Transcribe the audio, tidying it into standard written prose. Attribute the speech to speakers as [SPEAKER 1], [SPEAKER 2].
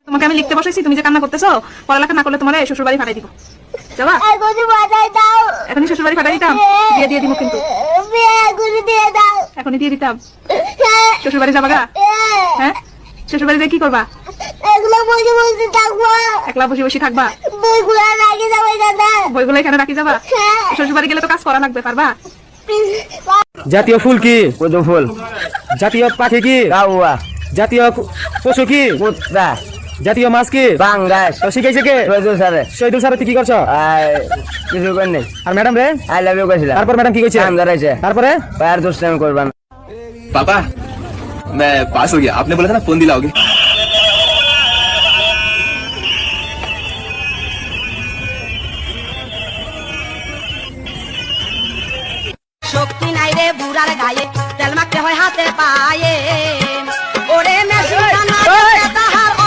[SPEAKER 1] তোমাকে আমি লিখতে বসেছি, তুমি যে কান্না করতেছো, পড়ালেখা না করলে তোমার শ্বশুর বাড়ি ফাটাই দিব। যাবা? এখনই শ্বশুর বাড়ি ফাটাই দিতাম, দিয়ে দিয়ে দিব কিন্তু এখনই দিয়ে দিতাম। শ্বশুর বাড়ি যাবা গা? হ্যাঁ, শ্বশুর বাড়িতে কি করবা? একলা বসে বসে থাকবা? বইগুলো এখানে রাখি যাবা? শ্বশুর বাড়ি গেলে তো কাজ করা লাগবে, পারবা?
[SPEAKER 2] জাতীয় ফুল কি?
[SPEAKER 3] পদ্ম ফুল।
[SPEAKER 2] জাতীয় পাখি কি?
[SPEAKER 3] কাউয়া।
[SPEAKER 2] জাতীয় পশু কি?
[SPEAKER 3] কুত্তা।
[SPEAKER 2] জাতীয় মাছ কি?
[SPEAKER 3] বাংলাদেশ।
[SPEAKER 2] তো শিখাইছে কে?
[SPEAKER 3] সজল স্যারে।
[SPEAKER 2] শহীদুল স্যার, তুই কি করছো?
[SPEAKER 3] কিছু কর নেই।
[SPEAKER 2] আর ম্যাডাম রে?
[SPEAKER 3] আই লাভ ইউ কইছিলাম।
[SPEAKER 2] তারপর ম্যাডাম কি কইছে?
[SPEAKER 3] কাম ধরাইছে।
[SPEAKER 2] তারপরে
[SPEAKER 3] আর দুষ্টামি করবা না।
[SPEAKER 4] पापा मैं पास हो गया, आपने बोला था ना फोन दिलाओगे।